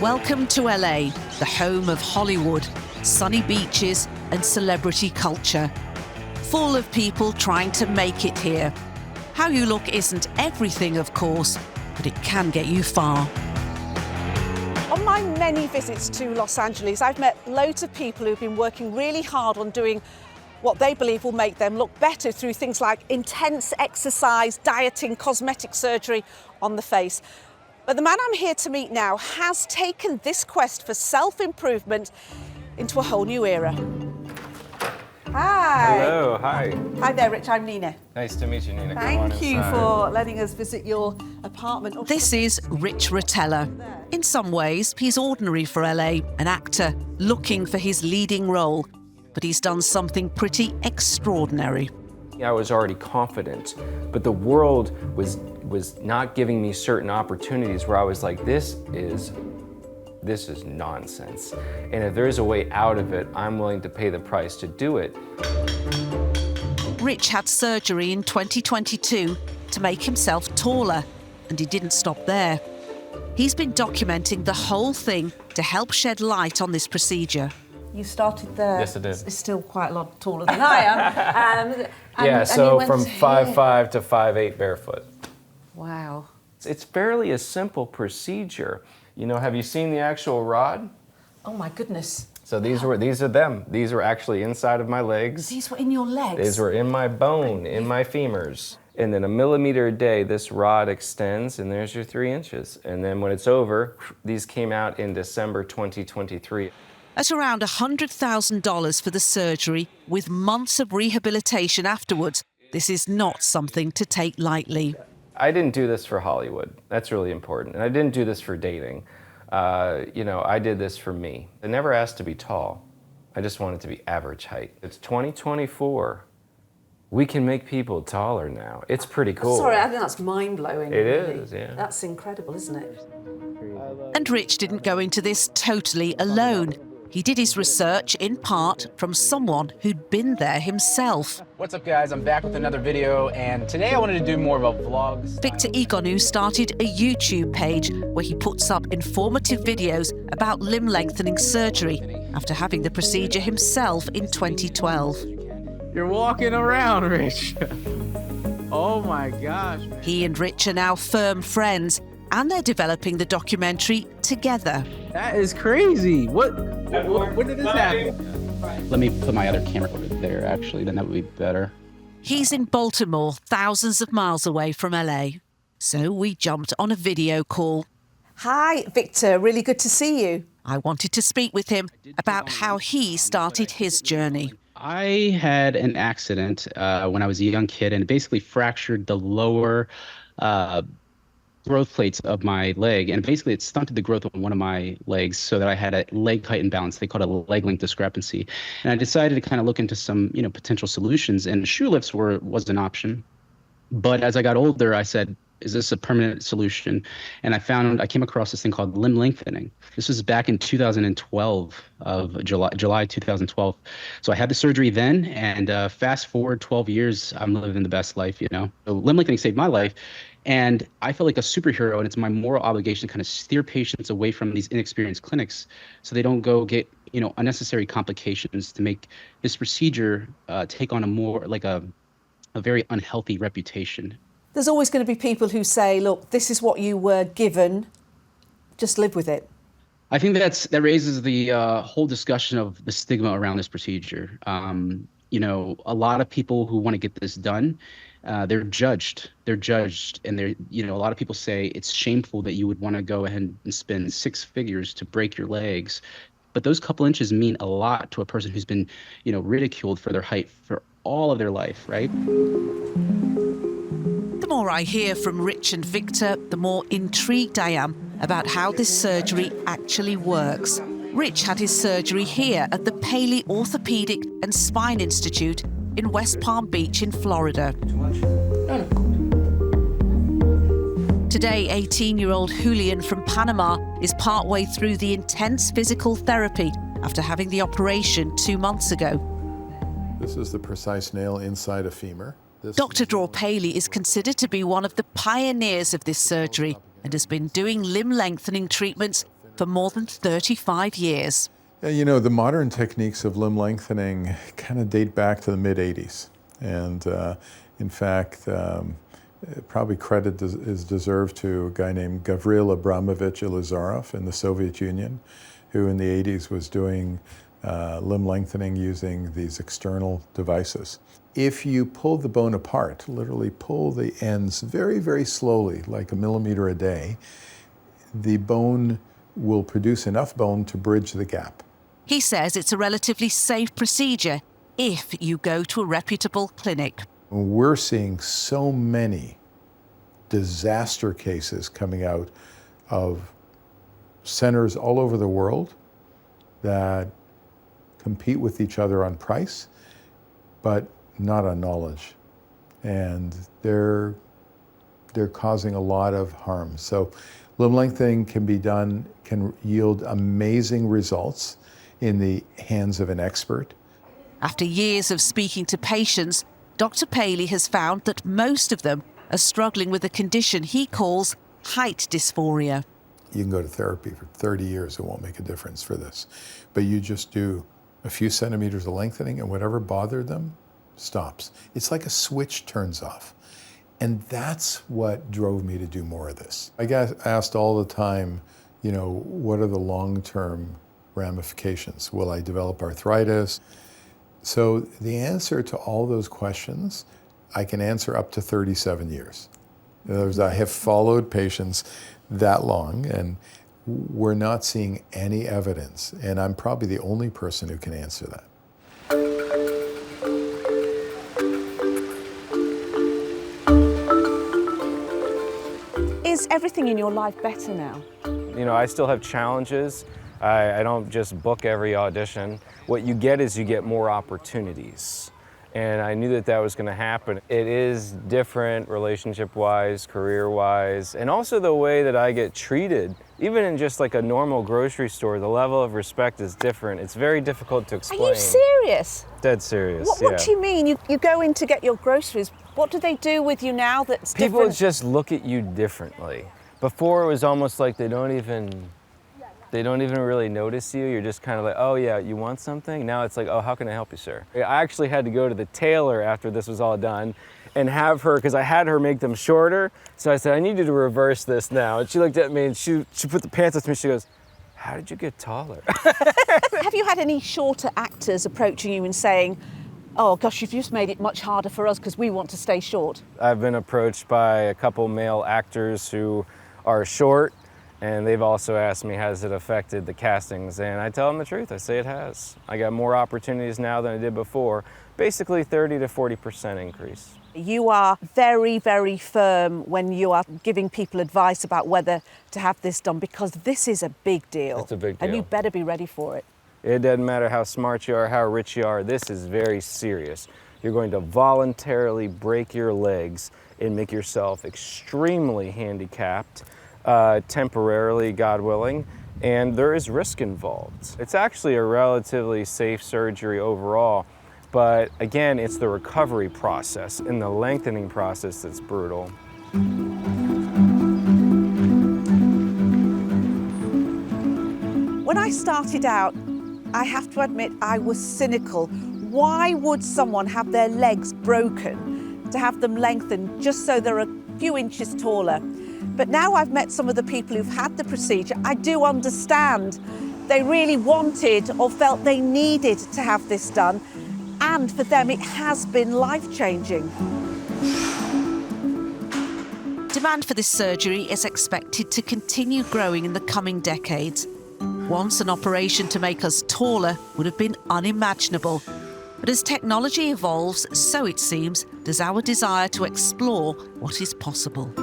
Welcome to LA, the home of Hollywood, sunny beaches and celebrity culture. Full of people trying to make it here. How you look isn't everything, of course, but it can get you far. On my many visits to Los Angeles, I've met loads of people who've been working really hard on doing what they believe will make them look better through things like intense exercise, dieting, cosmetic surgery on the face. But the man I'm here to meet now has taken this quest for self-improvement into a whole new era. Hi. Hello, hi. Hi there, Rich. I'm Nina. Nice to meet you, Nina. Thank you for letting us visit your apartment. This is Rich Rotella. In some ways, he's ordinary for LA, an actor looking for his leading role. But he's done something pretty extraordinary. I was already confident, but the world was not giving me certain opportunities where I was like, this is nonsense. And if there's a way out of it, I'm willing to pay the price to do it. Rich had surgery in 2022 to make himself taller, and he didn't stop there. He's been documenting the whole thing to help shed light on this procedure. You started there. Yes, I did. It's still quite a lot taller than I am. Yeah, so from 5'5" to 5'8" barefoot. Wow. It's fairly a simple procedure. You know, have you seen the actual rod? Oh my goodness. So these are them. These were actually inside of my legs. These were in your legs? These were in my bone, in my femurs. And then 1 millimeter a day, this rod extends, and there's your 3 inches. And then when it's over, these came out in December 2023. At around $100,000 for the surgery, with months of rehabilitation afterwards, this is not something to take lightly. I didn't do this for Hollywood. That's really important. And I didn't do this for dating. I did this for me. I never asked to be tall. I just wanted to be average height. It's 2024. We can make people taller now. It's pretty cool. Sorry, I think that's mind-blowing. It is, yeah. That's incredible, isn't it? And Rich didn't go into this totally alone. He did his research, in part, from someone who'd been there himself. What's up, guys? I'm back with another video, and today I wanted to do more of a vlog. Victor Egonu started a YouTube page where he puts up informative videos about limb lengthening surgery after having the procedure himself in 2012. You're walking around, Rich. Oh my gosh, man. He and Rich are now firm friends, and they're developing the documentary together. That is crazy. When did this happen? Let me put my other camera over there, actually, then that would be better. He's in Baltimore, thousands of miles away from LA. So we jumped on a video call. Hi, Victor. Really good to see you. I wanted to speak with him about how he started his journey. I had an accident when I was a young kid, and it basically fractured the lower growth plates of my leg, and basically it stunted the growth on one of my legs so that I had a leg height imbalance. They call it a leg length discrepancy. And I decided to kind of look into some, potential solutions, and shoe lifts was an option. But as I got older, I said, is this a permanent solution? And I came across this thing called limb lengthening. This was back in 2012, July 2012. So I had the surgery then, and fast forward 12 years, I'm living the best life, So limb lengthening saved my life. And I feel like a superhero, and it's my moral obligation to kind of steer patients away from these inexperienced clinics so they don't go get, unnecessary complications to make this procedure take on a more like a very unhealthy reputation. There's always going to be people who say, look, this is what you were given, just live with it. I think that raises the whole discussion of the stigma around this procedure. A lot of people who want to get this done, they're judged, and a lot of people say it's shameful that you would want to go ahead and spend 6 figures to break your legs. But those couple inches mean a lot to a person who's been, ridiculed for their height for all of their life, right? The more I hear from Rich and Victor, the more intrigued I am about how this surgery actually works. Rich had his surgery here at the Paley Orthopedic and Spine Institute in West Palm Beach in Florida. Today, 18-year-old Julian from Panama is partway through the intense physical therapy after having the operation 2 months ago. This is the precise nail inside a femur. Dr. Dror Paley is considered to be one of the pioneers of this surgery and has been doing limb lengthening treatments for more than 35 years. You know, the modern techniques of limb lengthening kind of date back to the mid-'80s. And in fact, probably credit is deserved to a guy named Gavril Abramovich Ilizarov in the Soviet Union, who in the 80s was doing limb lengthening using these external devices. If you pull the bone apart, literally pull the ends very, very slowly, like a millimeter a day, the bone will produce enough bone to bridge the gap. He says it's a relatively safe procedure if you go to a reputable clinic. We're seeing so many disaster cases coming out of centers all over the world that compete with each other on price, but not on knowledge. And they're causing a lot of harm. So limb lengthening can be done, can yield amazing results in the hands of an expert. After years of speaking to patients, Dr. Paley has found that most of them are struggling with a condition he calls height dysphoria. You can go to therapy for 30 years, it won't make a difference for this. But you just do a few centimeters of lengthening and whatever bothered them stops. It's like a switch turns off. And that's what drove me to do more of this. I get asked all the time, you know, what are the long-term ramifications? Will I develop arthritis? So the answer to all those questions, I can answer up to 37 years. In other words, I have followed patients that long, and we're not seeing any evidence. And I'm probably the only person who can answer that. Is everything in your life better now? You know, I still have challenges. I don't just book every audition. What you get is you get more opportunities. And I knew that that was going to happen. It is different relationship-wise, career-wise, and also the way that I get treated. Even in just like a normal grocery store, the level of respect is different. It's very difficult to explain. Are you serious? Dead serious, What do you mean? You go in to get your groceries. What do they do with you now that's People different? just look at you differently. Before it was almost like they don't even really notice you. You're just kind of like, oh yeah, you want something? Now it's like, oh, how can I help you, sir? I actually had to go to the tailor after this was all done and have her, because I had her make them shorter. So I said, I need you to reverse this now. And she looked at me and she put the pants on me. She goes, how did you get taller? Have you had any shorter actors approaching you and saying, oh gosh, you've just made it much harder for us because we want to stay short? I've been approached by a couple male actors who are short, and they've also asked me, has it affected the castings? And I tell them the truth, I say it has. I got more opportunities now than I did before, basically 30 to 40% increase. You are very, very firm when you are giving people advice about whether to have this done, because this is a big deal. It's a big deal. And you better be ready for it. It doesn't matter how smart you are, how rich you are, this is very serious. You're going to voluntarily break your legs and make yourself extremely handicapped, temporarily, God willing, and there is risk involved. It's actually a relatively safe surgery overall, but again, it's the recovery process and the lengthening process that's brutal. When I started out, I have to admit I was cynical. Why would someone have their legs broken to have them lengthened just so they're a few inches taller? But now I've met some of the people who've had the procedure, I do understand. They really wanted or felt they needed to have this done, and for them it has been life-changing. Demand for this surgery is expected to continue growing in the coming decades. Once an operation to make us taller would have been unimaginable. But as technology evolves, so it seems, does our desire to explore what is possible.